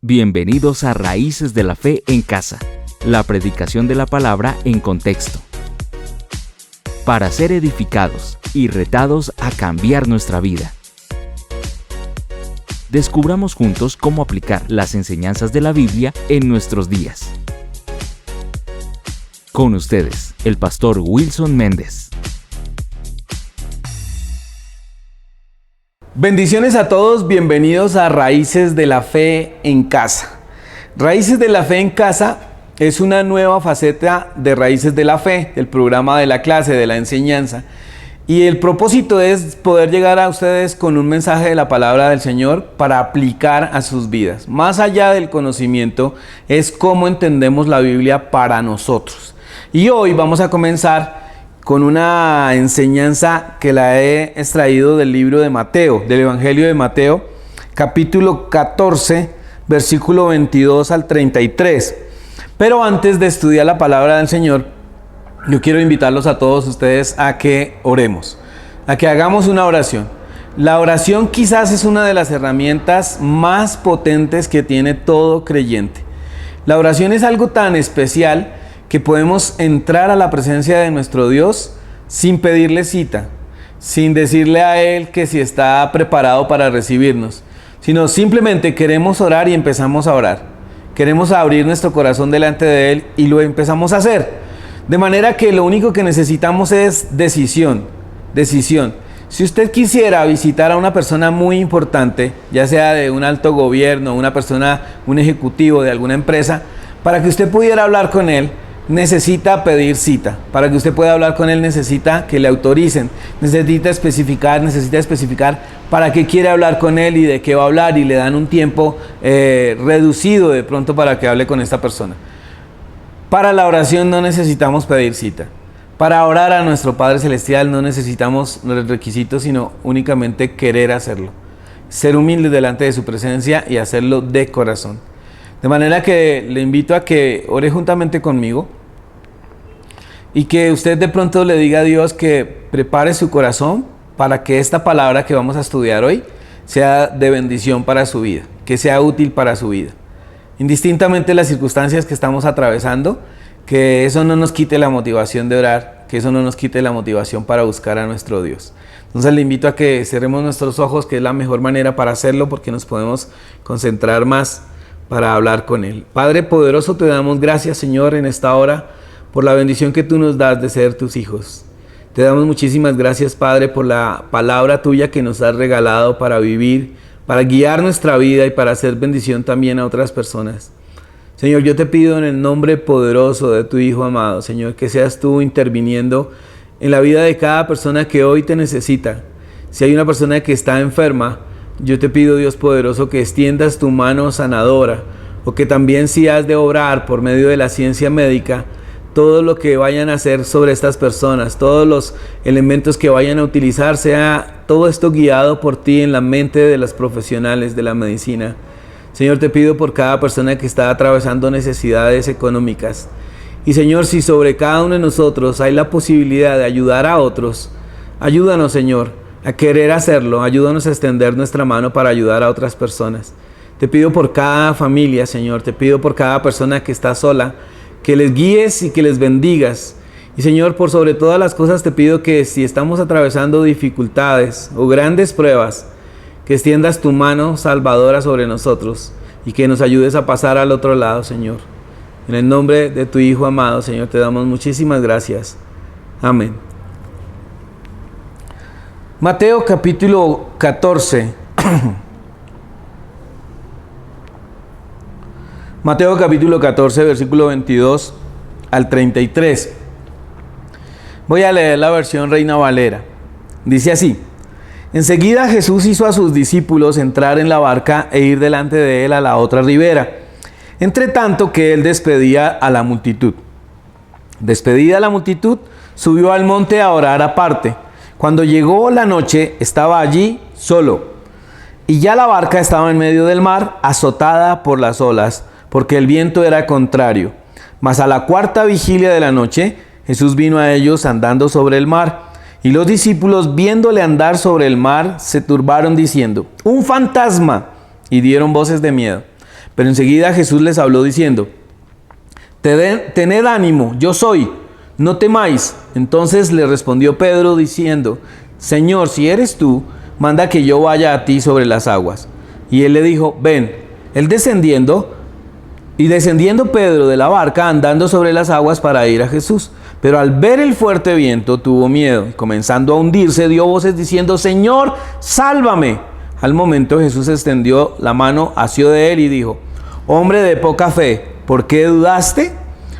Bienvenidos a Raíces de la Fe en Casa, la predicación de la palabra en contexto, para ser edificados y retados a cambiar nuestra vida. Descubramos juntos cómo aplicar las enseñanzas de la Biblia en nuestros días. Con ustedes, el pastor Wilson Méndez. Bendiciones a todos, bienvenidos a Raíces de la Fe en Casa. Raíces de la Fe en Casa es una nueva faceta de Raíces de la Fe, del programa de la clase, de la enseñanza. Y el propósito es poder llegar a ustedes con un mensaje de la palabra del Señor para aplicar a sus vidas. Más allá del conocimiento, es cómo entendemos la Biblia para nosotros. Y hoy vamos a comenzar con una enseñanza que la he extraído del libro de Mateo, del Evangelio de Mateo, capítulo 14, versículo 22 al 33. Pero antes de estudiar la palabra del Señor, yo quiero invitarlos a todos ustedes a que oremos, a que hagamos una oración. La oración quizás es una de las herramientas más potentes que tiene todo creyente. La oración es algo tan especial que podemos entrar a la presencia de nuestro Dios sin pedirle cita, sin decirle a Él que si está preparado para recibirnos, sino simplemente queremos orar y empezamos a orar. Queremos abrir nuestro corazón delante de Él y lo empezamos a hacer. De manera que lo único que necesitamos es decisión. Si usted quisiera visitar a una persona muy importante, ya sea de un alto gobierno, un ejecutivo de alguna empresa, para que usted pudiera hablar con él, necesita pedir cita. Para que usted pueda hablar con él necesita que le autoricen, necesita especificar para qué quiere hablar con él y de qué va a hablar, y le dan un tiempo reducido de pronto para que hable con esta persona. Para la oración no necesitamos pedir cita. Para orar a nuestro Padre Celestial no necesitamos requisitos, sino únicamente querer hacerlo. Ser humilde delante de su presencia y hacerlo de corazón. De manera que le invito a que ore juntamente conmigo y que usted de pronto le diga a Dios que prepare su corazón para que esta palabra que vamos a estudiar hoy sea de bendición para su vida, que sea útil para su vida. Indistintamente de las circunstancias que estamos atravesando, que eso no nos quite la motivación de orar, que eso no nos quite la motivación para buscar a nuestro Dios. Entonces le invito a que cerremos nuestros ojos, que es la mejor manera para hacerlo, porque nos podemos concentrar más para hablar con Él. Padre poderoso, te damos gracias, Señor, en esta hora, por la bendición que tú nos das de ser tus hijos. Te damos muchísimas gracias, Padre, por la palabra tuya que nos has regalado para vivir, para guiar nuestra vida y para hacer bendición también a otras personas. Señor, yo te pido en el nombre poderoso de tu Hijo amado, Señor, que seas tú interviniendo en la vida de cada persona que hoy te necesita. Si hay una persona que está enferma, yo te pido, Dios poderoso, que extiendas tu mano sanadora, o que también, si has de obrar por medio de la ciencia médica, todo lo que vayan a hacer sobre estas personas, todos los elementos que vayan a utilizar, sea todo esto guiado por ti en la mente de los profesionales de la medicina. Señor, te pido por cada persona que está atravesando necesidades económicas. Y Señor, si sobre cada uno de nosotros hay la posibilidad de ayudar a otros, ayúdanos, Señor, a querer hacerlo. Ayúdanos a extender nuestra mano para ayudar a otras personas. Te pido por cada familia, Señor, te pido por cada persona que está sola, que les guíes y que les bendigas. Y Señor, por sobre todas las cosas te pido que si estamos atravesando dificultades o grandes pruebas, que extiendas tu mano salvadora sobre nosotros y que nos ayudes a pasar al otro lado, Señor. En el nombre de tu Hijo amado, Señor, te damos muchísimas gracias. Amén. Mateo capítulo 14. Mateo capítulo 14, versículo 22 al 33. Voy a leer la versión Reina Valera. Dice así: Enseguida Jesús hizo a sus discípulos entrar en la barca e ir delante de él a la otra ribera, entre tanto que él despedía a la multitud. Despedida la multitud, subió al monte a orar aparte. Cuando llegó la noche, estaba allí solo, y ya la barca estaba en medio del mar, azotada por las olas, porque el viento era contrario. Mas a la cuarta vigilia de la noche, Jesús vino a ellos andando sobre el mar. Y los discípulos, viéndole andar sobre el mar, se turbaron diciendo: ¡Un fantasma! Y dieron voces de miedo. Pero enseguida Jesús les habló diciendo: tened ánimo, yo soy, no temáis. Entonces le respondió Pedro diciendo: Señor, si eres tú, manda que yo vaya a ti sobre las aguas. Y él le dijo: ven. Él descendiendo Pedro de la barca, andando sobre las aguas para ir a Jesús. Pero al ver el fuerte viento tuvo miedo, y comenzando a hundirse dio voces diciendo: Señor, sálvame. Al momento Jesús extendió la mano, asió de él y dijo: hombre de poca fe, ¿por qué dudaste?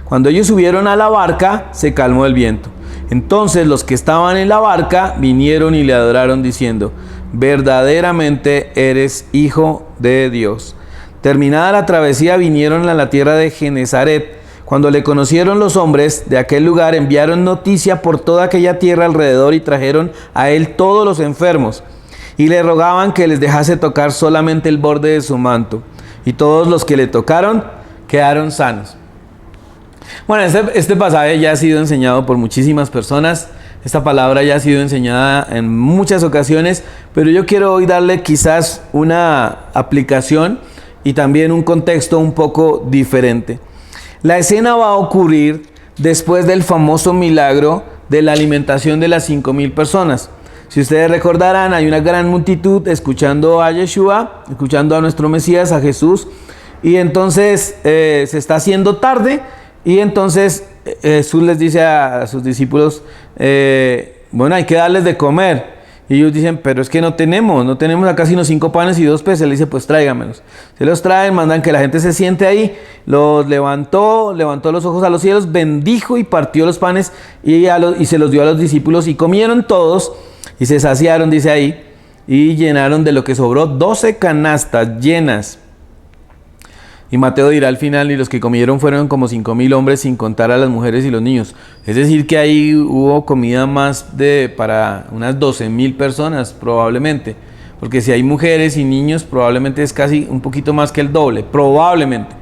Cuando ellos subieron a la barca, se calmó el viento. Entonces los que estaban en la barca vinieron y le adoraron diciendo: verdaderamente eres Hijo de Dios. Terminada la travesía vinieron a la tierra de Genezaret. Cuando le conocieron los hombres de aquel lugar, enviaron noticia por toda aquella tierra alrededor y trajeron a él todos los enfermos y le rogaban que les dejase tocar solamente el borde de su manto. Y todos los que le tocaron quedaron sanos. Bueno, este pasaje ya ha sido enseñado por muchísimas personas. Esta palabra ya ha sido enseñada en muchas ocasiones, pero yo quiero hoy darle quizás una aplicación y también un contexto un poco diferente. La escena va a ocurrir después del famoso milagro de la alimentación de las 5,000 personas. Si ustedes recordarán, hay una gran multitud escuchando a Yeshua, escuchando a nuestro Mesías, a Jesús, y entonces se está haciendo tarde, y entonces Jesús les dice a sus discípulos: bueno, hay que darles de comer. Y ellos dicen: pero es que no tenemos acá sino 5 panes y 2 peces. Él dice: pues tráigamelos. Se los traen, mandan que la gente se siente ahí, los levantó los ojos a los cielos, bendijo y partió los panes y se los dio a los discípulos, y comieron todos y se saciaron, dice ahí, y llenaron de lo que sobró 12 canastas llenas. Y Mateo dirá al final: y los que comieron fueron como 5,000 hombres, sin contar a las mujeres y los niños. Es decir, que ahí hubo comida para unas 12,000 personas probablemente. Porque si hay mujeres y niños, probablemente es casi un poquito más que el doble, probablemente.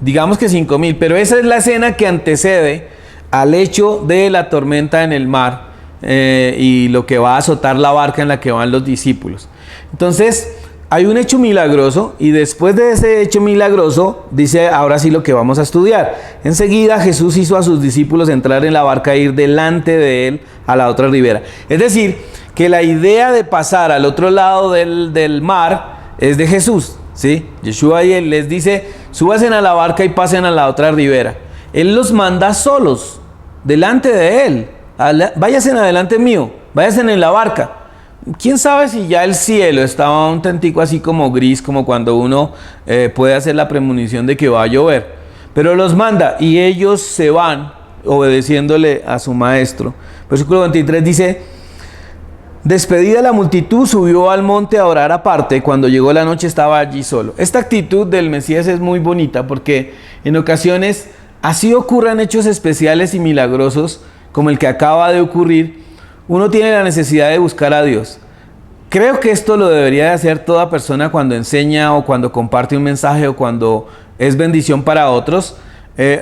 Digamos que 5,000, pero esa es la escena que antecede al hecho de la tormenta en el mar y lo que va a azotar la barca en la que van los discípulos. Entonces, hay un hecho milagroso, y después de ese hecho milagroso, dice ahora sí lo que vamos a estudiar. Enseguida Jesús hizo a sus discípulos entrar en la barca e ir delante de él a la otra ribera. Es decir, que la idea de pasar al otro lado del mar es de Jesús, ¿sí? Yeshua ahí les dice: súbanse a la barca y pasen a la otra ribera. Él los manda solos, delante de él. Váyanse adelante mío, váyanse en la barca. ¿Quién sabe si ya el cielo estaba un tantico así como gris, como cuando uno puede hacer la premonición de que va a llover? Pero los manda y ellos se van obedeciéndole a su maestro. Versículo 23 dice: despedida la multitud, subió al monte a orar aparte. Cuando llegó la noche estaba allí solo. Esta actitud del Mesías es muy bonita, porque en ocasiones así ocurran hechos especiales y milagrosos como el que acaba de ocurrir, uno tiene la necesidad de buscar a Dios. Creo que esto lo debería de hacer toda persona cuando enseña o cuando comparte un mensaje o cuando es bendición para otros.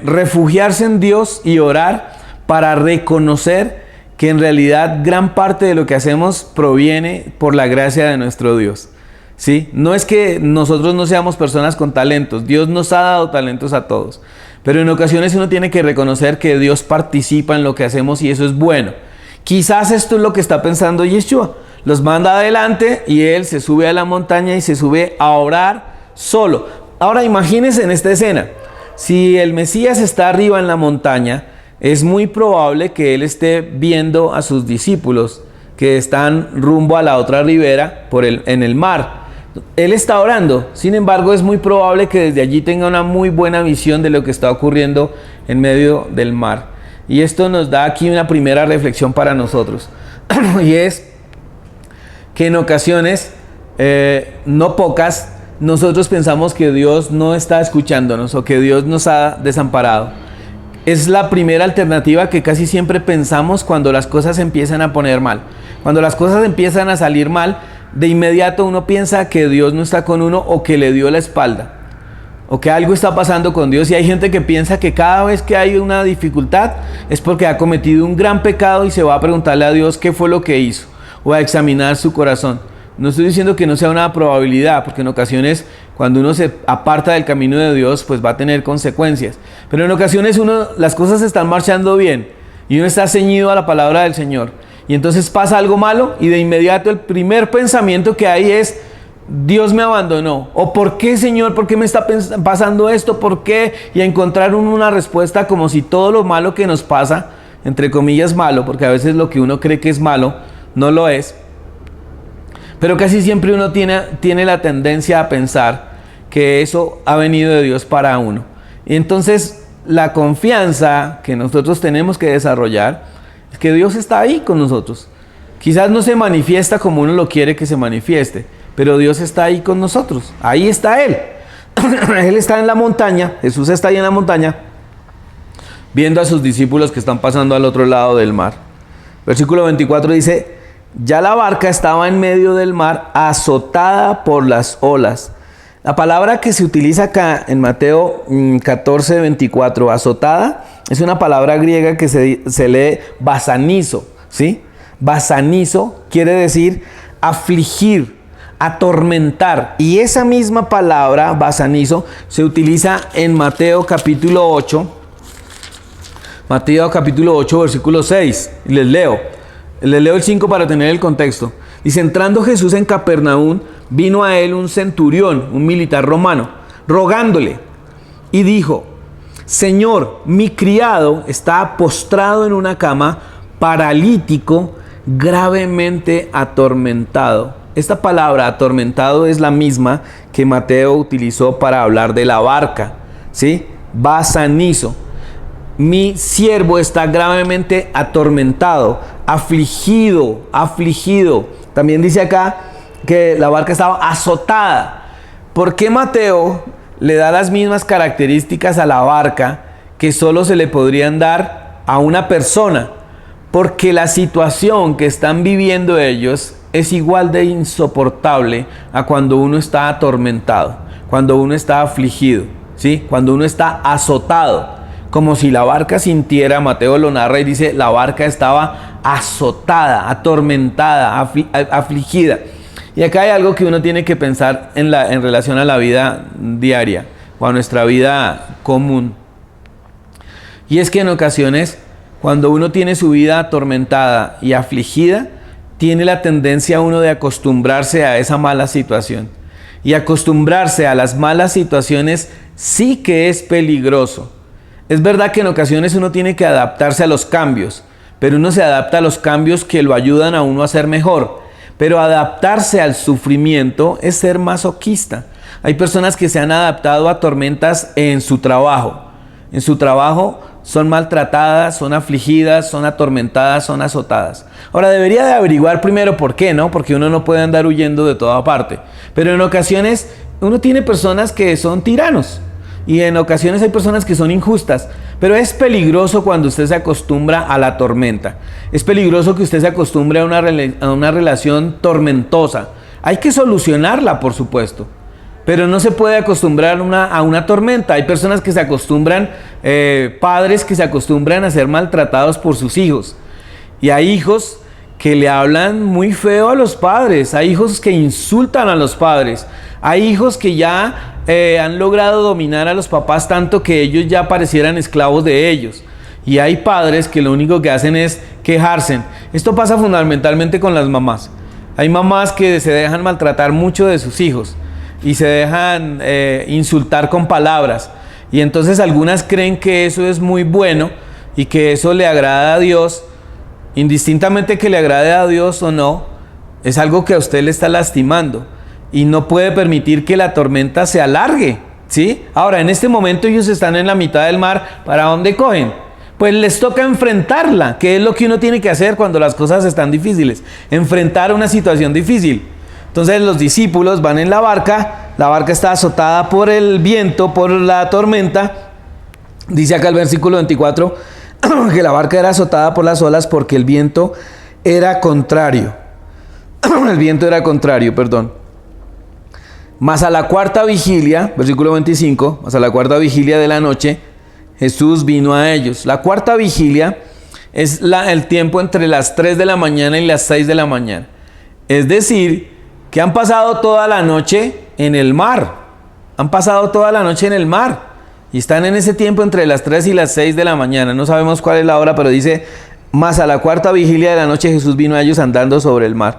Refugiarse en Dios y orar para reconocer que en realidad gran parte de lo que hacemos proviene por la gracia de nuestro Dios. ¿Sí? No es que nosotros no seamos personas con talentos. Dios nos ha dado talentos a todos. Pero en ocasiones uno tiene que reconocer que Dios participa en lo que hacemos, y eso es bueno. Quizás esto es lo que está pensando Yeshua. Los manda adelante y él se sube a la montaña y se sube a orar solo. Ahora imagínense en esta escena. Si el Mesías está arriba en la montaña, es muy probable que él esté viendo a sus discípulos que están rumbo a la otra ribera en el mar. Él está orando. Sin embargo, es muy probable que desde allí tenga una muy buena visión de lo que está ocurriendo en medio del mar. Y esto nos da aquí una primera reflexión para nosotros. Y es que en ocasiones, no pocas, nosotros pensamos que Dios no está escuchándonos o que Dios nos ha desamparado. Es la primera alternativa que casi siempre pensamos cuando las cosas empiezan a poner mal. Cuando las cosas empiezan a salir mal, de inmediato uno piensa que Dios no está con uno o que le dio la espalda, o que algo está pasando con Dios. Y hay gente que piensa que cada vez que hay una dificultad es porque ha cometido un gran pecado y se va a preguntarle a Dios qué fue lo que hizo, o a examinar su corazón. No estoy diciendo que no sea una probabilidad, porque en ocasiones cuando uno se aparta del camino de Dios, pues va a tener consecuencias. Pero en ocasiones las cosas están marchando bien y uno está ceñido a la palabra del Señor. Y entonces pasa algo malo y de inmediato el primer pensamiento que hay es: Dios me abandonó. O ¿por qué, Señor? ¿Por qué me está pasando esto? ¿Por qué? Y a encontrar una respuesta como si todo lo malo que nos pasa, entre comillas malo, porque a veces lo que uno cree que es malo no lo es. Pero casi siempre uno tiene la tendencia a pensar que eso ha venido de Dios para uno. Y entonces la confianza que nosotros tenemos que desarrollar es que Dios está ahí con nosotros. Quizás no se manifiesta como uno lo quiere que se manifieste, pero Dios está ahí con nosotros. Ahí está Él. Él está en la montaña, Jesús está ahí en la montaña, viendo a sus discípulos que están pasando al otro lado del mar. Versículo 24 dice: ya la barca estaba en medio del mar, azotada por las olas. La palabra que se utiliza acá en Mateo 14, 24, azotada, es una palabra griega que se lee basanizo, ¿sí? Basanizo quiere decir afligir, atormentar. Y esa misma palabra, basanizo, se utiliza en Mateo capítulo 8. Mateo capítulo 8, versículo 6. Y les leo el 5 para tener el contexto. Dice: entrando Jesús en Capernaum, vino a él un centurión, un militar romano, rogándole, y dijo: Señor, mi criado está postrado en una cama, paralítico, gravemente atormentado. Esta palabra atormentado es la misma que Mateo utilizó para hablar de la barca, ¿sí? Basanizo. Mi siervo está gravemente atormentado, afligido. También dice acá que la barca estaba azotada. ¿Por qué Mateo le da las mismas características a la barca que solo se le podrían dar a una persona? Porque la situación que están viviendo ellos es igual de insoportable a cuando uno está atormentado, cuando uno está afligido, ¿sí? Cuando uno está azotado. Como si la barca sintiera, Mateo lo narra y dice: la barca estaba azotada, atormentada, afligida. Y acá hay algo que uno tiene que pensar en relación a la vida diaria o a nuestra vida común. Y es que en ocasiones, cuando uno tiene su vida atormentada y afligida, tiene la tendencia uno de acostumbrarse a esa mala situación. Y acostumbrarse a las malas situaciones sí que es peligroso. Es verdad que en ocasiones uno tiene que adaptarse a los cambios, pero uno se adapta a los cambios que lo ayudan a uno a ser mejor. Pero adaptarse al sufrimiento es ser masoquista. Hay personas que se han adaptado a tormentas en su trabajo. En su trabajo son maltratadas, son afligidas, son atormentadas, son azotadas. Ahora, debería de averiguar primero por qué, ¿no? Porque uno no puede andar huyendo de toda parte. Pero en ocasiones uno tiene personas que son tiranos. Y en ocasiones hay personas que son injustas, pero es peligroso cuando usted se acostumbra a la tormenta. Es peligroso que usted se acostumbre a una relación tormentosa. Hay que solucionarla, por supuesto, pero no se puede acostumbrar a una tormenta. Hay personas que se acostumbran, padres que se acostumbran a ser maltratados por sus hijos. Y hay hijos que le hablan muy feo a los padres. Hay hijos que insultan a los padres. Hay hijos que ya han logrado dominar a los papás tanto que ellos ya parecieran esclavos de ellos. Y hay padres que lo único que hacen es quejarse. Esto pasa fundamentalmente con las mamás. Hay mamás que se dejan maltratar mucho de sus hijos y se dejan insultar con palabras. Y entonces algunas creen que eso es muy bueno y que eso le agrada a Dios. Indistintamente que le agrade a Dios o no, es algo que a usted le está lastimando. Y no puede permitir que la tormenta se alargue, ¿sí? Ahora, en este momento ellos están en la mitad del mar. ¿Para dónde cogen? Pues les toca enfrentarla, que es lo que uno tiene que hacer cuando las cosas están difíciles. Enfrentar una situación difícil. Entonces los discípulos van en la barca está azotada por el viento, por la tormenta. Dice acá el versículo 24, que la barca era azotada por las olas porque el viento era contrario. El viento era contrario, perdón. Mas a la cuarta vigilia, versículo 25, mas a la cuarta vigilia de la noche, Jesús vino a ellos. La cuarta vigilia es el tiempo entre las 3 de la mañana y las 6 de la mañana. Es decir, que han pasado toda la noche en el mar, han pasado toda la noche en el mar y están en ese tiempo entre las 3 y las 6 de la mañana. No sabemos cuál es la hora, pero dice, mas a la cuarta vigilia de la noche Jesús vino a ellos andando sobre el mar.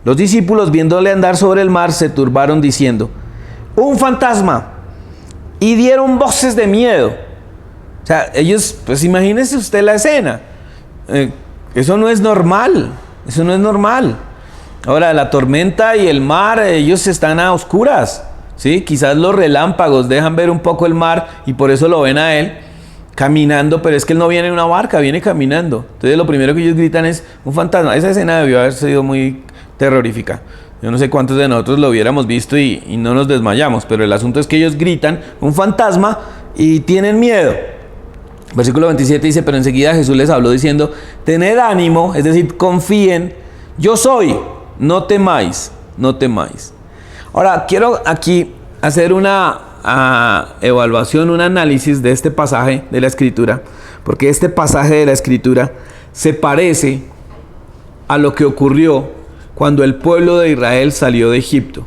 Los discípulos, viéndole andar sobre el mar, se turbaron diciendo, un fantasma, y dieron voces de miedo. O sea, ellos, pues imagínese usted la escena. Eso no es normal, eso no es normal. Ahora, la tormenta y el mar, ellos están a oscuras, ¿sí? Quizás los relámpagos dejan ver un poco el mar y por eso lo ven a él caminando, pero es que él no viene en una barca, viene caminando. Entonces lo primero que ellos gritan es un fantasma. Esa escena debió haber sido muy terrorífica. Yo no sé cuántos de nosotros lo hubiéramos visto y no nos desmayamos, pero el asunto es que ellos gritan un fantasma y tienen miedo. Versículo 27 dice, pero enseguida Jesús les habló diciendo, tened ánimo, es decir, confíen, yo soy, no temáis, no temáis. Ahora, quiero aquí hacer una evaluación, un análisis de este pasaje de la Escritura, porque este pasaje de la Escritura se parece a lo que ocurrió cuando el pueblo de Israel salió de Egipto.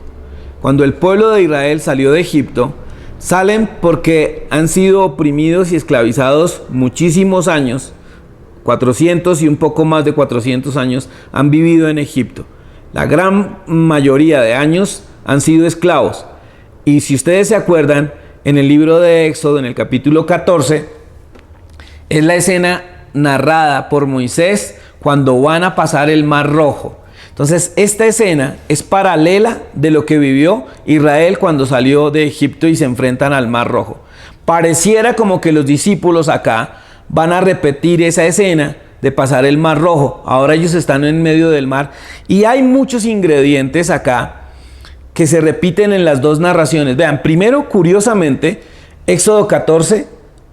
Cuando el pueblo de Israel salió de Egipto, salen porque han sido oprimidos y esclavizados muchísimos años, 400 y un poco más de 400 años han vivido en Egipto. La gran mayoría de años han sido esclavos. Y si ustedes se acuerdan, en el libro de Éxodo, en el capítulo 14, es la escena narrada por Moisés cuando van a pasar el Mar Rojo. Entonces, esta escena es paralela de lo que vivió Israel cuando salió de Egipto y se enfrentan al Mar Rojo. Pareciera como que los discípulos acá van a repetir esa escena de pasar el Mar Rojo. Ahora ellos están en medio del mar y hay muchos ingredientes acá que se repiten en las dos narraciones. Vean, primero, curiosamente, Éxodo 14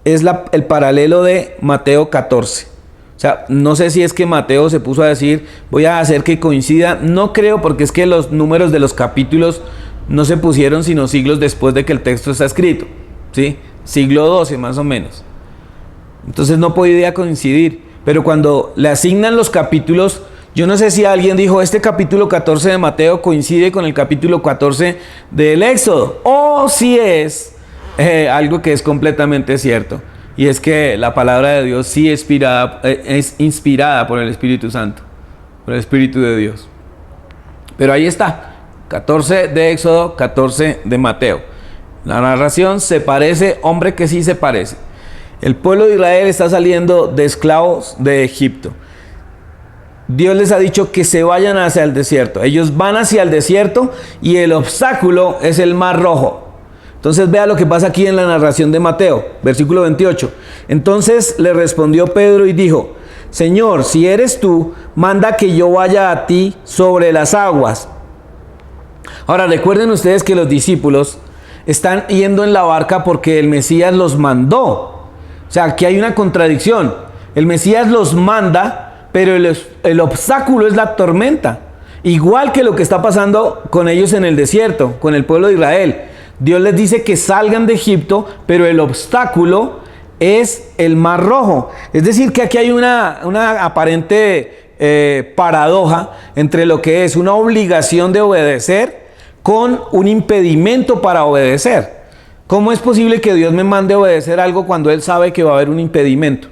es el paralelo de Mateo 14. O sea, no sé si es que Mateo se puso a decir, voy a hacer que coincida. No creo, porque es que los números de los capítulos no se pusieron sino siglos después de que el texto está escrito, ¿sí? Siglo XII más o menos. Entonces no podía coincidir. Pero cuando le asignan los capítulos, yo no sé si alguien dijo, este capítulo 14 de Mateo coincide con el capítulo 14 del Éxodo, o si es algo que es completamente cierto. Y es que la palabra de Dios sí es inspirada por el Espíritu Santo, por el Espíritu de Dios. Pero ahí está, 14 de Éxodo, 14 de Mateo. La narración se parece, hombre que sí se parece. El pueblo de Israel está saliendo de esclavos de Egipto. Dios les ha dicho que se vayan hacia el desierto. Ellos van hacia el desierto y el obstáculo es el Mar Rojo. Entonces vea lo que pasa aquí en la narración de Mateo, versículo 28. Entonces le respondió Pedro y dijo, Señor, si eres tú, manda que yo vaya a ti sobre las aguas. Ahora recuerden ustedes que los discípulos están yendo en la barca porque el Mesías los mandó. O sea, aquí hay una contradicción. El Mesías los manda, pero el obstáculo es la tormenta. Igual que lo que está pasando con ellos en el desierto, con el pueblo de Israel. Dios les dice que salgan de Egipto, pero el obstáculo es el Mar Rojo. Es decir, que aquí hay una aparente paradoja entre lo que es una obligación de obedecer con un impedimento para obedecer. ¿Cómo es posible que Dios me mande a obedecer algo cuando Él sabe que va a haber un impedimento?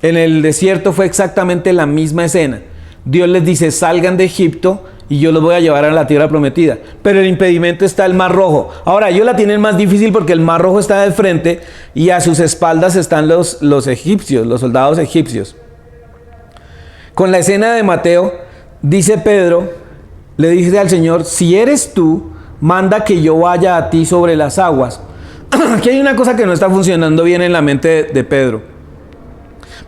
En el desierto fue exactamente la misma escena. Dios les dice, salgan de Egipto y yo los voy a llevar a la tierra prometida. Pero el impedimento está el Mar Rojo. Ahora, ellos la tienen más difícil porque el Mar Rojo está de frente y a sus espaldas están los egipcios, los soldados egipcios. Con la escena de Mateo, dice Pedro, le dice al Señor, si eres tú, manda que yo vaya a ti sobre las aguas. Aquí hay una cosa que no está funcionando bien en la mente de Pedro.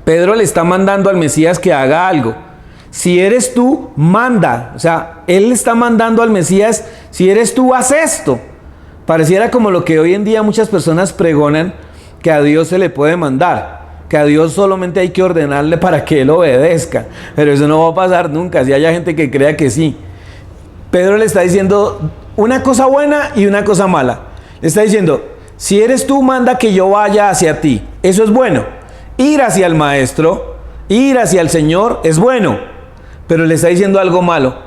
Pedro le está mandando al Mesías que haga algo. Si eres tú, manda. O sea, él está mandando al Mesías, si eres tú, haz esto. Pareciera como lo que hoy en día muchas personas pregonan, que a Dios se le puede mandar, que a Dios solamente hay que ordenarle para que Él obedezca. Pero eso no va a pasar nunca, si haya gente que crea que sí. Pedro le está diciendo una cosa buena y una cosa mala. Le está diciendo, si eres tú, manda que yo vaya hacia ti. Eso es bueno. Ir hacia el Maestro, ir hacia el Señor es bueno. Pero le está diciendo algo malo.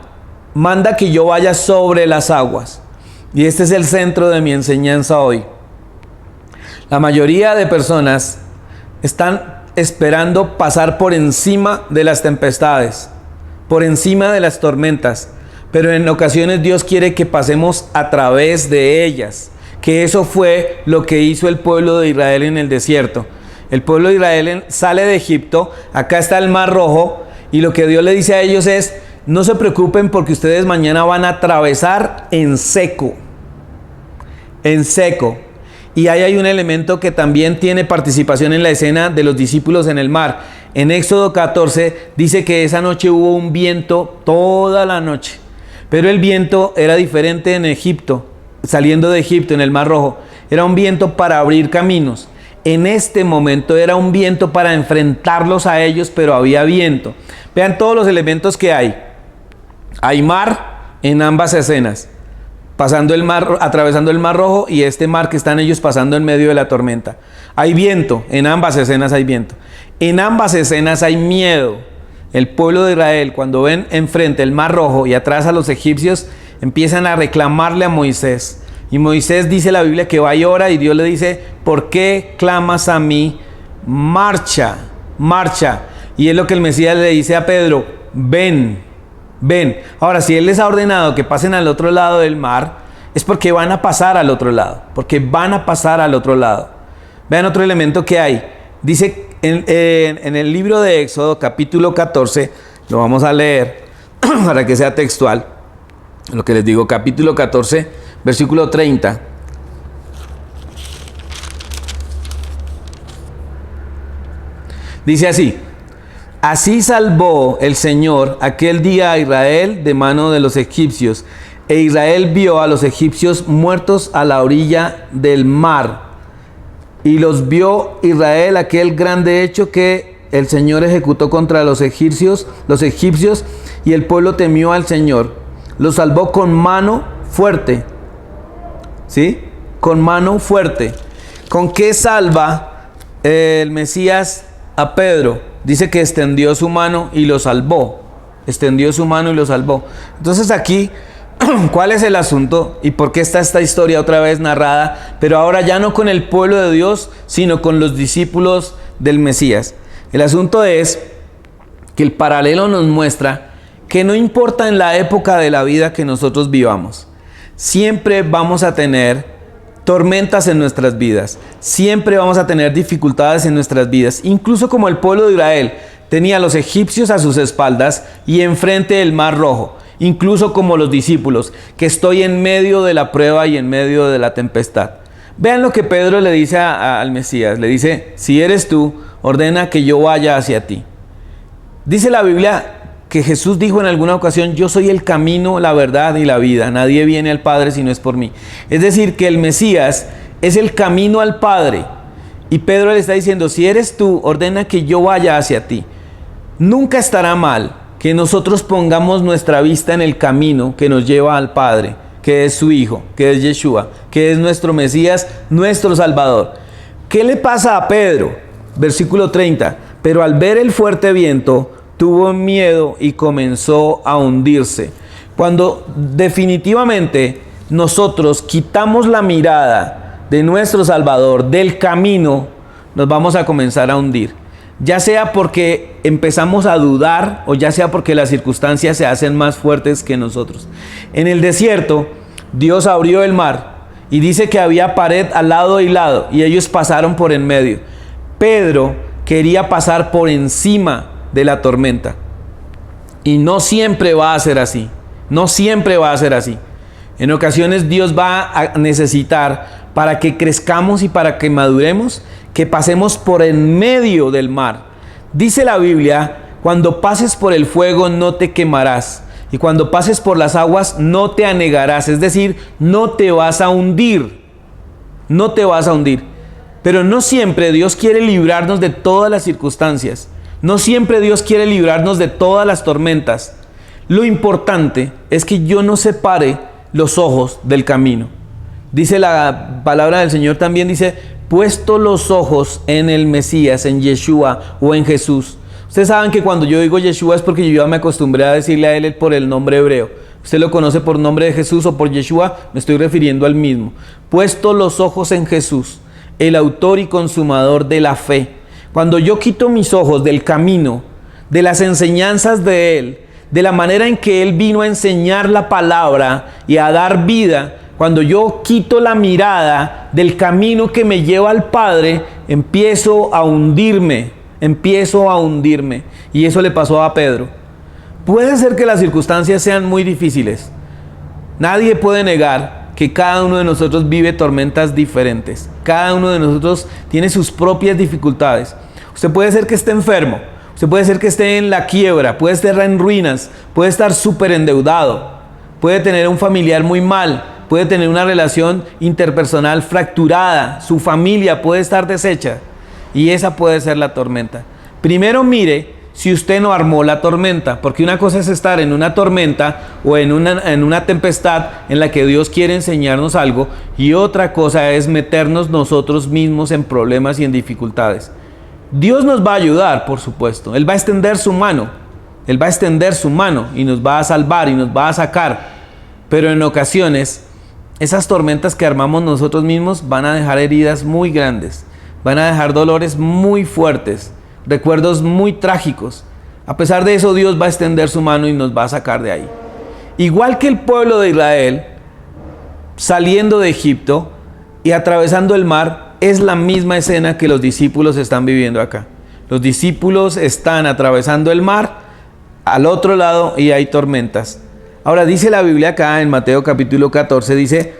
Manda que yo vaya sobre las aguas. Y este es el centro de mi enseñanza hoy. La mayoría de personas están esperando pasar por encima de las tempestades, por encima de las tormentas, pero en ocasiones Dios quiere que pasemos a través de ellas, que eso fue lo que hizo el pueblo de Israel en el desierto. El pueblo de Israel sale de Egipto, acá está el Mar Rojo, y lo que Dios le dice a ellos es: no se preocupen porque ustedes mañana van a atravesar en seco. En seco. Y ahí hay un elemento que también tiene participación en la escena de los discípulos en el mar. En Éxodo 14 dice que esa noche hubo un viento toda la noche. Pero el viento era diferente en Egipto, saliendo de Egipto en el Mar Rojo. Era un viento para abrir caminos. En este momento era un viento para enfrentarlos a ellos, pero había viento. Vean todos los elementos que hay. Hay mar en ambas escenas. Pasando el mar, atravesando el Mar Rojo, y este mar que están ellos pasando en medio de la tormenta. Hay viento, en ambas escenas hay viento. En ambas escenas hay miedo. El pueblo de Israel, cuando ven enfrente el Mar Rojo y atrás a los egipcios, empiezan a reclamarle a Moisés. Y Moisés, dice la Biblia, que va y ora, y Dios le dice: ¿por qué clamas a mí? Marcha, marcha. Y es lo que el Mesías le dice a Pedro: ven. Ven. Ahora, si Él les ha ordenado que pasen al otro lado del mar, es porque van a pasar al otro lado. Porque van a pasar al otro lado. Vean otro elemento que hay. Dice en el libro de Éxodo, capítulo 14, lo vamos a leer para que sea textual. Lo que les digo, capítulo 14, versículo 30. Dice así: así salvó el Señor aquel día a Israel de mano de los egipcios, e Israel vio a los egipcios muertos a la orilla del mar. Y los vio Israel aquel grande hecho que el Señor ejecutó contra los egipcios, y el pueblo temió al Señor. Los salvó con mano fuerte. ¿Sí? Con mano fuerte. ¿Con qué salva el Mesías a Pedro? Dice que extendió su mano y lo salvó. Extendió su mano y lo salvó. Entonces aquí, ¿cuál es el asunto? ¿Y por qué está esta historia otra vez narrada? Pero ahora ya no con el pueblo de Dios, sino con los discípulos del Mesías. El asunto es que el paralelo nos muestra que no importa en la época de la vida que nosotros vivamos, siempre vamos a tener tormentas en nuestras vidas. Siempre vamos a tener dificultades en nuestras vidas. Incluso como el pueblo de Israel tenía a los egipcios a sus espaldas y enfrente el Mar Rojo. Incluso como los discípulos, que estoy en medio de la prueba y en medio de la tempestad. Vean lo que Pedro le dice al Mesías. Le dice: si eres tú, ordena que yo vaya hacia ti. Dice la Biblia que Jesús dijo en alguna ocasión: yo soy el camino, la verdad y la vida. Nadie viene al Padre si no es por mí. Es decir, que el Mesías es el camino al Padre. Y Pedro le está diciendo: si eres tú, ordena que yo vaya hacia ti. Nunca estará mal que nosotros pongamos nuestra vista en el camino que nos lleva al Padre, que es su Hijo, que es Yeshua, que es nuestro Mesías, nuestro Salvador. ¿Qué le pasa a Pedro? Versículo 30. Pero al ver el fuerte viento, tuvo miedo y comenzó a hundirse. Cuando definitivamente nosotros quitamos la mirada de nuestro Salvador, del camino, nos vamos a comenzar a hundir. Ya sea porque empezamos a dudar o ya sea porque las circunstancias se hacen más fuertes que nosotros. En el desierto, Dios abrió el mar y dice que había pared al lado y lado y ellos pasaron por en medio. Pedro quería pasar por encima de la tormenta. Y no siempre va a ser así. No siempre va a ser así. En ocasiones Dios va a necesitar, para que crezcamos y para que maduremos, que pasemos por en medio del mar. Dice la Biblia: cuando pases por el fuego no te quemarás, y cuando pases por las aguas no te anegarás. Es decir, no te vas a hundir. No te vas a hundir. Pero no siempre Dios quiere librarnos de todas las circunstancias. No siempre Dios quiere librarnos de todas las tormentas. Lo importante es que yo no separe los ojos del camino. Dice la palabra del Señor también, dice: puesto los ojos en el Mesías, en Yeshua o en Jesús. Ustedes saben que cuando yo digo Yeshua es porque yo ya me acostumbré a decirle a él por el nombre hebreo. Usted lo conoce por nombre de Jesús o por Yeshua, me estoy refiriendo al mismo. Puesto los ojos en Jesús, el autor y consumador de la fe. Cuando yo quito mis ojos del camino, de las enseñanzas de Él, de la manera en que Él vino a enseñar la palabra y a dar vida, cuando yo quito la mirada del camino que me lleva al Padre, empiezo a hundirme. Y eso le pasó a Pedro. Puede ser que las circunstancias sean muy difíciles. Nadie puede negar que cada uno de nosotros vive tormentas diferentes. Cada uno de nosotros tiene sus propias dificultades. Usted puede ser que esté enfermo. Usted puede ser que esté en la quiebra. Puede estar en ruinas. Puede estar súper endeudado. Puede tener un familiar muy mal. Puede tener una relación interpersonal fracturada. Su familia puede estar deshecha. Y esa puede ser la tormenta. Primero mire si usted no armó la tormenta, porque una cosa es estar en una tormenta o en una tempestad en la que Dios quiere enseñarnos algo, y otra cosa es meternos nosotros mismos en problemas y en dificultades. Dios nos va a ayudar, por supuesto. Él va a extender su mano. Él va a extender su mano y nos va a salvar y nos va a sacar. Pero en ocasiones, esas tormentas que armamos nosotros mismos van a dejar heridas muy grandes. Van a dejar dolores muy fuertes, recuerdos muy trágicos. A pesar de eso, Dios va a extender su mano y nos va a sacar de ahí. Igual que el pueblo de Israel, saliendo de Egipto y atravesando el mar, es la misma escena que los discípulos están viviendo acá. Los discípulos están atravesando el mar al otro lado y hay tormentas. Ahora dice la Biblia acá en Mateo capítulo 14, dice,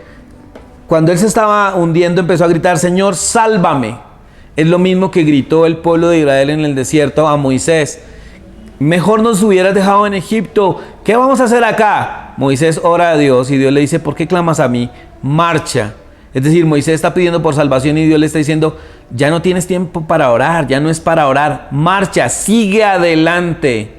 cuando él se estaba hundiendo empezó a gritar, Señor, sálvame. Es lo mismo que gritó el pueblo de Israel en el desierto a Moisés. Mejor nos hubieras dejado en Egipto. ¿Qué vamos a hacer acá? Moisés ora a Dios y Dios le dice, ¿por qué clamas a mí? Marcha. Es decir, Moisés está pidiendo por salvación y Dios le está diciendo, ya no tienes tiempo para orar, ya no es para orar. Marcha, sigue adelante,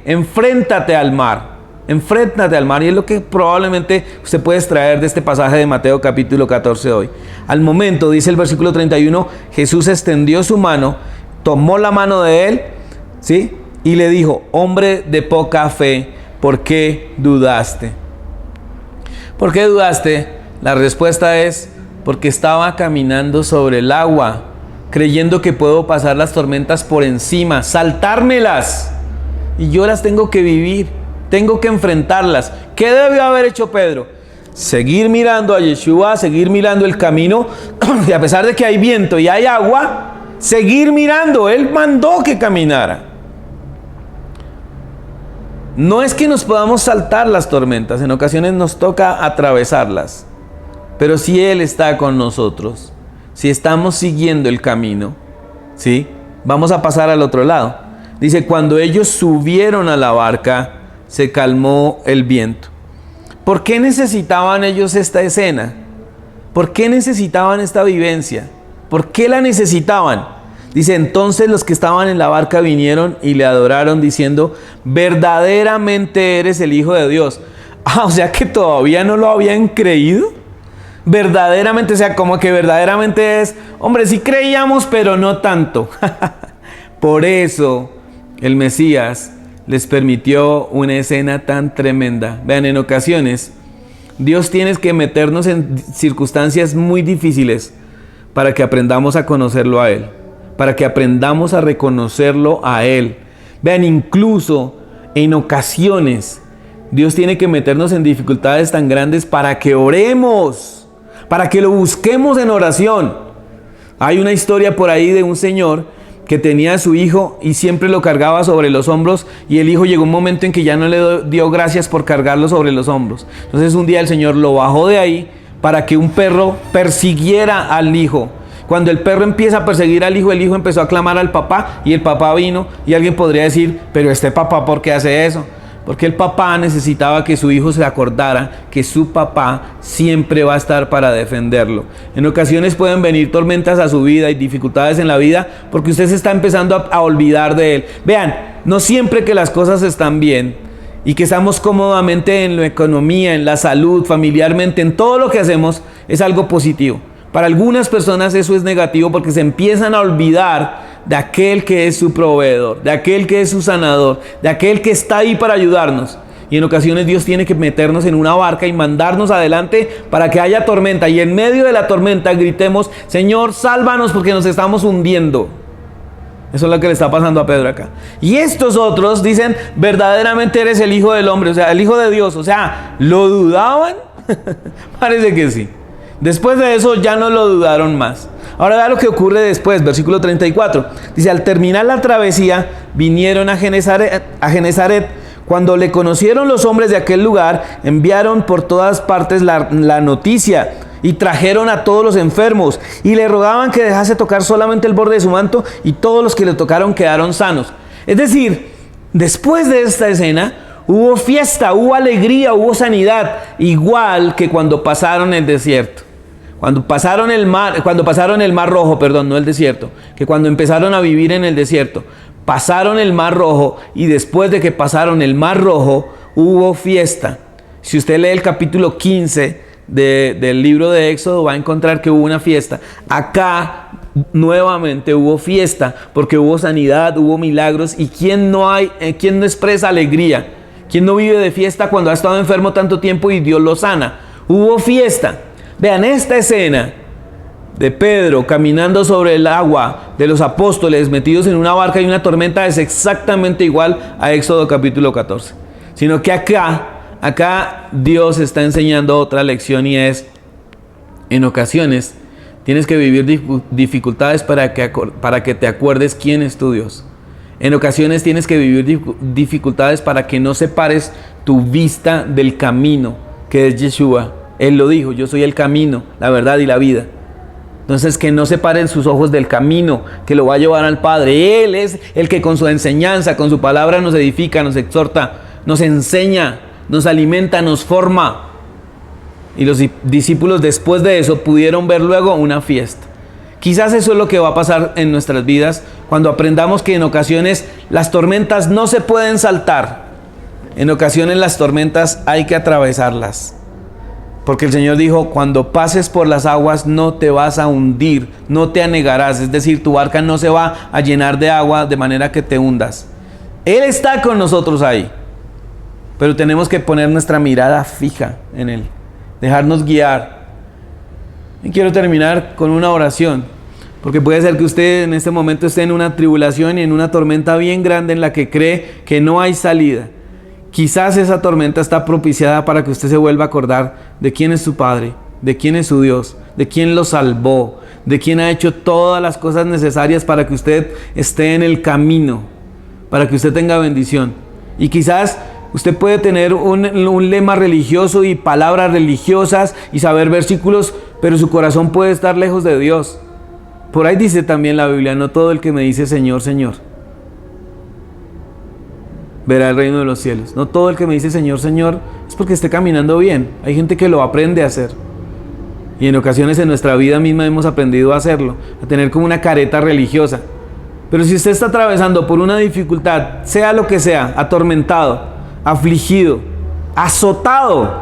enfréntate al mar. Enfréntate al mar, y es lo que probablemente usted puede extraer de este pasaje de Mateo capítulo 14 hoy. Al momento, dice el versículo 31, Jesús extendió su mano, tomó la mano de él, ¿sí? Y le dijo, hombre de poca fe, ¿por qué dudaste? ¿Por qué dudaste? La respuesta es, porque estaba caminando sobre el agua, creyendo que puedo pasar las tormentas por encima, saltármelas, y yo las tengo que vivir. Tengo que enfrentarlas. ¿Qué debió haber hecho Pedro? Seguir mirando a Yeshua, seguir mirando el camino, y a pesar de que hay viento y hay agua, seguir mirando. Él mandó que caminara. No es que nos podamos saltar las tormentas, en ocasiones nos toca atravesarlas. Pero si Él está con nosotros, si estamos siguiendo el camino, ¿sí? Vamos a pasar al otro lado. Dice, cuando ellos subieron a la barca, se calmó el viento. ¿Por qué necesitaban ellos esta escena? ¿Por qué necesitaban esta vivencia? ¿Por qué la necesitaban? Dice, entonces los que estaban en la barca vinieron y le adoraron diciendo, verdaderamente eres el Hijo de Dios. O sea que todavía no lo habían creído. Verdaderamente, o sea, como que verdaderamente es, hombre, sí creíamos, pero no tanto. Por eso el Mesías les permitió una escena tan tremenda. Vean, en ocasiones Dios tiene que meternos en circunstancias muy difíciles para que aprendamos a conocerlo a Él, para que aprendamos a reconocerlo a Él. Vean, incluso en ocasiones Dios tiene que meternos en dificultades tan grandes para que oremos, para que lo busquemos en oración. Hay una historia por ahí de un señor que tenía a su hijo y siempre lo cargaba sobre los hombros, y el hijo llegó un momento en que ya no le dio gracias por cargarlo sobre los hombros. Entonces un día el Señor lo bajó de ahí para que un perro persiguiera al hijo. Cuando el perro empieza a perseguir al hijo, el hijo empezó a clamar al papá, y el papá vino, y alguien podría decir, pero este papá, ¿por qué hace eso? Porque el papá necesitaba que su hijo se acordara que su papá siempre va a estar para defenderlo. En ocasiones pueden venir tormentas a su vida y dificultades en la vida porque usted se está empezando a olvidar de él. Vean, no siempre que las cosas están bien y que estamos cómodamente en la economía, en la salud, familiarmente, en todo lo que hacemos, es algo positivo. Para algunas personas eso es negativo porque se empiezan a olvidar de aquel que es su proveedor, de aquel que es su sanador, de aquel que está ahí para ayudarnos. Y en ocasiones Dios tiene que meternos en una barca y mandarnos adelante para que haya tormenta. Y en medio de la tormenta gritemos: Señor, sálvanos porque nos estamos hundiendo. Eso es lo que le está pasando a Pedro acá. Y estos otros dicen: verdaderamente eres el Hijo del Hombre, o sea, el Hijo de Dios. O sea, ¿lo dudaban? Parece que sí. Después de eso ya no lo dudaron más. Ahora vea lo que ocurre después, versículo 34. Dice: al terminar la travesía, vinieron a Genezaret. Cuando le conocieron los hombres de aquel lugar, enviaron por todas partes la noticia y trajeron a todos los enfermos y le rogaban que dejase tocar solamente el borde de su manto, y todos los que le tocaron quedaron sanos. Es decir, después de esta escena hubo fiesta, hubo alegría, hubo sanidad, igual que cuando pasaron el desierto. Cuando pasaron el mar Rojo, perdón, no el desierto, que cuando empezaron a vivir en el desierto, pasaron el Mar Rojo, y después de que pasaron el Mar Rojo, hubo fiesta. Si usted lee el capítulo 15 del libro de Éxodo, va a encontrar que hubo una fiesta. Acá nuevamente hubo fiesta, porque hubo sanidad, hubo milagros. ¿Y quién no expresa alegría? ¿Quién no vive de fiesta cuando ha estado enfermo tanto tiempo y Dios lo sana? Hubo fiesta. Vean esta escena de Pedro caminando sobre el agua, de los apóstoles metidos en una barca y una tormenta, es exactamente igual a Éxodo capítulo 14. Sino que acá Dios está enseñando otra lección, y es: en ocasiones tienes que vivir dificultades para que te acuerdes quién es tu Dios. En ocasiones tienes que vivir dificultades para que no separes tu vista del camino, que es Yeshua. Él lo dijo: yo soy el camino, la verdad y la vida. Entonces, que no separen sus ojos del camino que lo va a llevar al Padre. Él es el que con su enseñanza, con su palabra, nos edifica, nos exhorta, nos enseña, nos alimenta, nos forma. Y los discípulos después de eso pudieron ver luego una fiesta. Quizás eso es lo que va a pasar en nuestras vidas cuando aprendamos que en ocasiones las tormentas no se pueden saltar. En ocasiones las tormentas hay que atravesarlas. Porque el Señor dijo: cuando pases por las aguas no te vas a hundir, no te anegarás. Es decir, tu barca no se va a llenar de agua de manera que te hundas. Él está con nosotros ahí. Pero tenemos que poner nuestra mirada fija en Él, dejarnos guiar. Y quiero terminar con una oración, porque puede ser que usted en este momento esté en una tribulación y en una tormenta bien grande en la que cree que no hay salida. Quizás esa tormenta está propiciada para que usted se vuelva a acordar de quién es su Padre, de quién es su Dios, de quién lo salvó, de quién ha hecho todas las cosas necesarias para que usted esté en el camino, para que usted tenga bendición. Y quizás usted puede tener un lema religioso y palabras religiosas y saber versículos, pero su corazón puede estar lejos de Dios. Por ahí dice también la Biblia: no todo el que me dice Señor, Señor verá el reino de los cielos. No todo el que me dice Señor, Señor es porque esté caminando bien. Hay gente que lo aprende a hacer. Y en ocasiones en nuestra vida misma hemos aprendido a hacerlo, a tener como una careta religiosa. Pero si usted está atravesando por una dificultad, sea lo que sea, atormentado, afligido, azotado,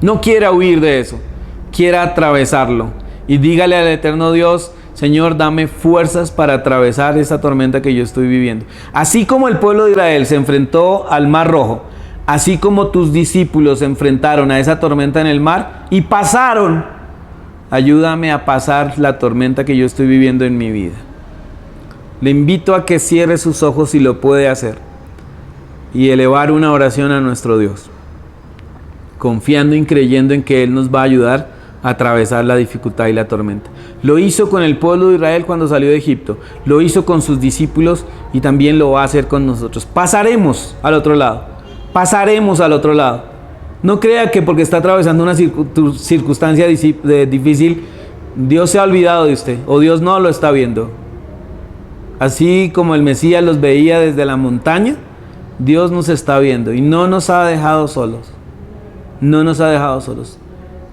no quiera huir de eso, quiera atravesarlo. Y dígale al eterno Dios: Señor, dame fuerzas para atravesar esta tormenta que yo estoy viviendo. Así como el pueblo de Israel se enfrentó al Mar Rojo, así como tus discípulos se enfrentaron a esa tormenta en el mar y pasaron, ayúdame a pasar la tormenta que yo estoy viviendo en mi vida. Le invito a que cierre sus ojos si lo puede hacer y elevar una oración a nuestro Dios, confiando y creyendo en que Él nos va a ayudar a atravesar la dificultad y la tormenta. Lo hizo con el pueblo de Israel cuando salió de Egipto, lo hizo con sus discípulos y también lo va a hacer con nosotros. Pasaremos al otro lado, pasaremos al otro lado. No crea que porque está atravesando una circunstancia difícil, Dios se ha olvidado de usted o Dios no lo está viendo. Así como el Mesías los veía desde la montaña, Dios nos está viendo y no nos ha dejado solos. No nos ha dejado solos.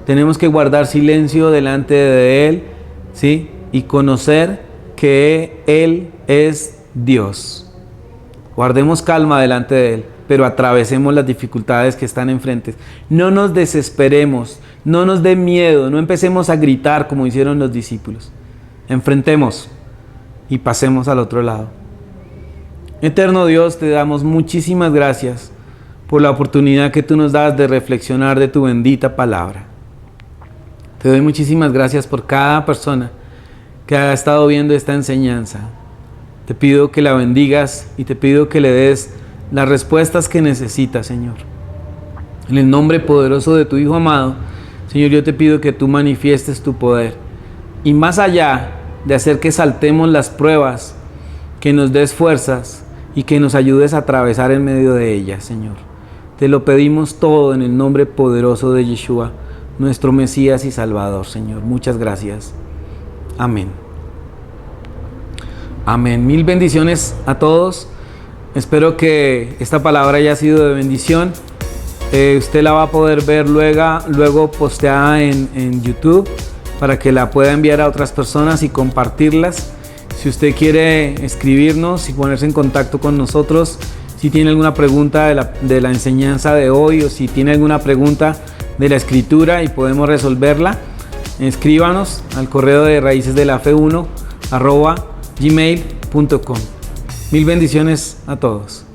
Tenemos que guardar silencio delante de Él, ¿sí? Y conocer que Él es Dios. Guardemos calma delante de Él, pero atravesemos las dificultades que están enfrente. No nos desesperemos, no nos dé miedo, no empecemos a gritar como hicieron los discípulos. Enfrentemos y pasemos al otro lado. Eterno Dios, te damos muchísimas gracias por la oportunidad que tú nos das de reflexionar de tu bendita palabra. Te doy muchísimas gracias por cada persona que ha estado viendo esta enseñanza. Te pido que la bendigas y te pido que le des las respuestas que necesita, Señor. En el nombre poderoso de tu Hijo amado, Señor, yo te pido que tú manifiestes tu poder. Y más allá de hacer que saltemos las pruebas, que nos des fuerzas y que nos ayudes a atravesar en medio de ellas, Señor. Te lo pedimos todo en el nombre poderoso de Yeshua, nuestro Mesías y Salvador, Señor. Muchas gracias. Amén. Amén. Mil bendiciones a todos. Espero que esta palabra haya sido de bendición. Usted la va a poder ver luego posteada en YouTube para que la pueda enviar a otras personas y compartirlas. Si usted quiere escribirnos y ponerse en contacto con nosotros, si tiene alguna pregunta de la enseñanza de hoy o si tiene alguna pregunta de la escritura y podemos resolverla, escríbanos al correo de raicesdelafe1@gmail.com. Mil bendiciones a todos.